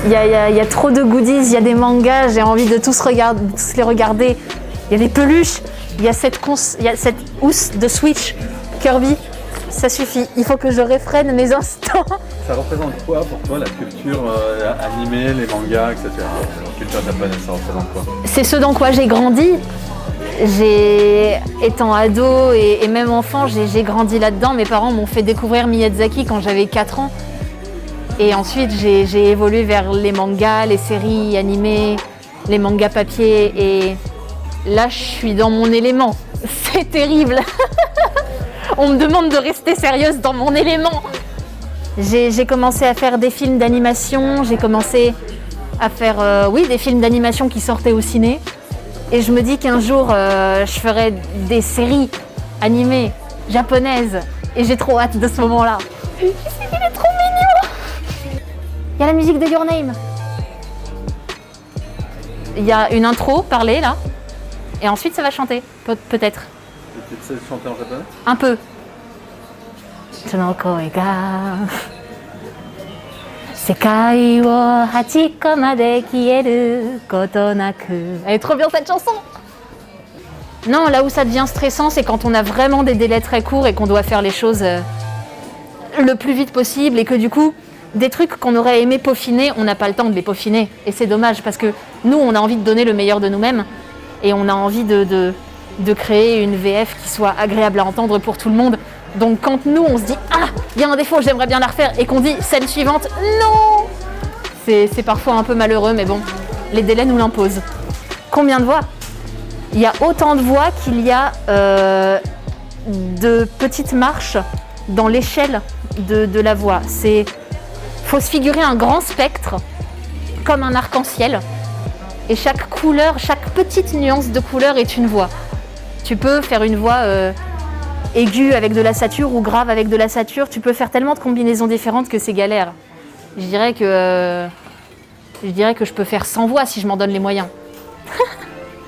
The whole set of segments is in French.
Il y a trop de goodies, il y a des mangas, j'ai envie de tous les regarder. Il y a des peluches, il y a cette housse de Switch, Kirby. Ça suffit, il faut que je réfrène mes instants. Ça représente quoi pour toi la culture animée, les mangas, etc. La culture japonaise, ça représente quoi? C'est ce dans quoi j'ai grandi. Étant ado et même enfant, j'ai grandi là-dedans. Mes parents m'ont fait découvrir Miyazaki quand j'avais 4 ans. Et ensuite, j'ai évolué vers les mangas, les séries animées, les mangas papier. Et là, je suis dans mon élément. C'est terrible. On me demande de rester sérieuse dans mon élément. J'ai commencé à faire des films d'animation. J'ai commencé à faire des films d'animation qui sortaient au ciné. Et je me dis qu'un jour, je ferai des séries animées japonaises. Et j'ai trop hâte de ce moment-là. Il est trop mignon. Il y a la musique de Your Name. Il y a une intro parlée là. Et ensuite, ça va chanter. Peut-être. Et tu sais chanter en japonais? Un peu. その声が世界を端っこまで消えることなく. Elle est trop bien cette chanson. Non, là où ça devient stressant, c'est quand on a vraiment des délais très courts et qu'on doit faire les choses le plus vite possible et que du coup, des trucs qu'on aurait aimé peaufiner, on n'a pas le temps de les peaufiner. Et c'est dommage parce que nous, on a envie de donner le meilleur de nous-mêmes et on a envie de créer une VF qui soit agréable à entendre pour tout le monde. Donc quand nous, on se dit « Ah, il y a un défaut, j'aimerais bien la refaire » et qu'on dit « Scène suivante, non !» C'est parfois un peu malheureux, mais bon, les délais nous l'imposent. Combien de voix? Il y a autant de voix qu'il y a de petites marches dans l'échelle de la voix. Faut se figurer un grand spectre, comme un arc-en-ciel, et chaque couleur, chaque petite nuance de couleur est une voix. Tu peux faire une voix aiguë avec de la sature ou grave avec de la sature. Tu peux faire tellement de combinaisons différentes que c'est galère. Je dirais que je peux faire 100 voix si je m'en donne les moyens.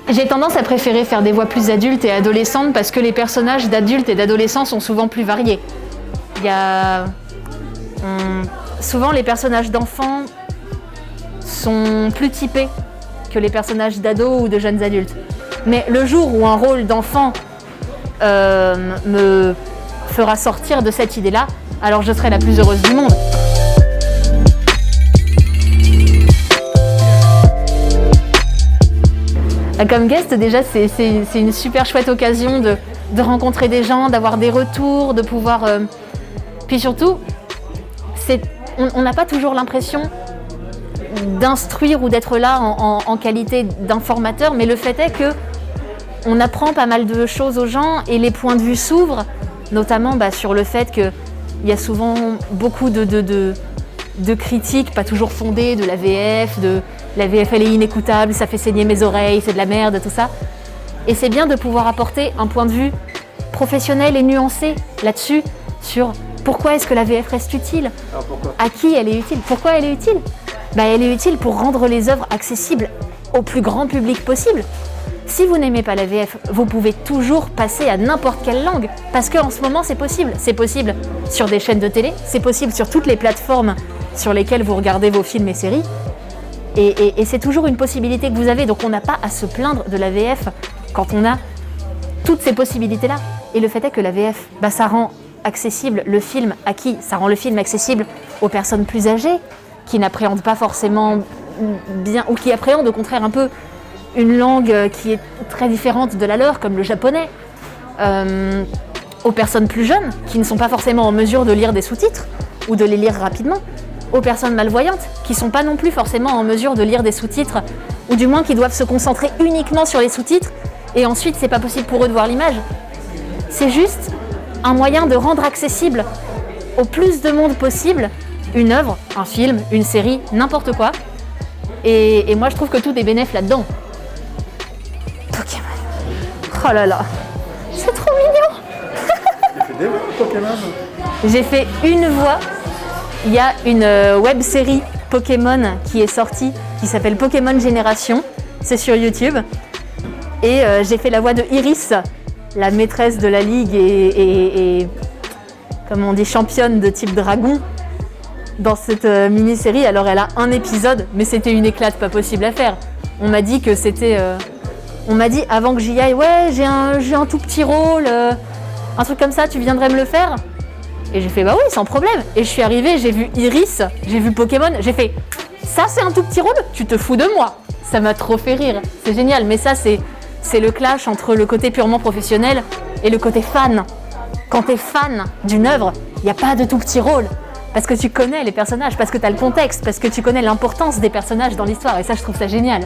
J'ai tendance à préférer faire des voix plus adultes et adolescentes parce que les personnages d'adultes et d'adolescents sont souvent plus variés. Souvent les personnages d'enfants sont plus typés que les personnages d'ados ou de jeunes adultes. Mais le jour où un rôle d'enfant me fera sortir de cette idée-là, alors je serai la plus heureuse du monde. Comme guest, déjà, c'est une super chouette occasion de rencontrer des gens, d'avoir des retours, de pouvoir... Puis surtout, on n'a pas toujours l'impression d'instruire ou d'être là en qualité d'informateur, mais le fait est que on apprend pas mal de choses aux gens et les points de vue s'ouvrent, notamment sur le fait qu'il y a souvent beaucoup de critiques, pas toujours fondées, de la VF, la VF elle est inécoutable, ça fait saigner mes oreilles, c'est de la merde, tout ça. Et c'est bien de pouvoir apporter un point de vue professionnel et nuancé là-dessus, sur pourquoi est-ce que la VF reste utile, à qui elle est utile, pourquoi elle est utile. Elle est utile pour rendre les œuvres accessibles au plus grand public possible. Si vous n'aimez pas la VF, vous pouvez toujours passer à n'importe quelle langue, parce qu'en ce moment c'est possible. C'est possible sur des chaînes de télé, c'est possible sur toutes les plateformes sur lesquelles vous regardez vos films et séries. Et c'est toujours une possibilité que vous avez, donc on n'a pas à se plaindre de la VF quand on a toutes ces possibilités-là. Et le fait est que la VF, ça rend accessible le film à qui? Ça rend le film accessible aux personnes plus âgées, qui n'appréhendent pas forcément bien, ou qui appréhendent au contraire un peu une langue qui est très différente de la leur, comme le japonais. Aux personnes plus jeunes, qui ne sont pas forcément en mesure de lire des sous-titres, ou de les lire rapidement. Aux personnes malvoyantes, qui ne sont pas non plus forcément en mesure de lire des sous-titres, ou du moins qui doivent se concentrer uniquement sur les sous-titres, et ensuite c'est pas possible pour eux de voir l'image. C'est juste un moyen de rendre accessible au plus de monde possible une œuvre, un film, une série, n'importe quoi. Et moi je trouve que tout est bénéf là-dedans. Pokémon. Oh là là, c'est trop mignon. Tu fais des voix Pokémon? J'ai fait une voix. Il y a une web-série Pokémon qui est sortie, qui s'appelle Pokémon Génération. C'est sur YouTube. Et j'ai fait la voix de Iris, la maîtresse de la ligue et comme on dit, championne de type dragon dans cette mini-série. Alors elle a un épisode, mais c'était une éclate pas possible à faire. On m'a dit que c'était... on m'a dit avant que j'y aille, ouais, j'ai un tout petit rôle, un truc comme ça, tu viendrais me le faire? Et j'ai fait, bah oui, sans problème. Et je suis arrivée, j'ai vu Iris, j'ai vu Pokémon, j'ai fait, ça c'est un tout petit rôle? Tu te fous de moi? Ça m'a trop fait rire, c'est génial. Mais ça, c'est le clash entre le côté purement professionnel et le côté fan. Quand t'es fan d'une œuvre, il n'y a pas de tout petit rôle. Parce que tu connais les personnages, parce que tu as le contexte, parce que tu connais l'importance des personnages dans l'histoire. Et ça, je trouve ça génial.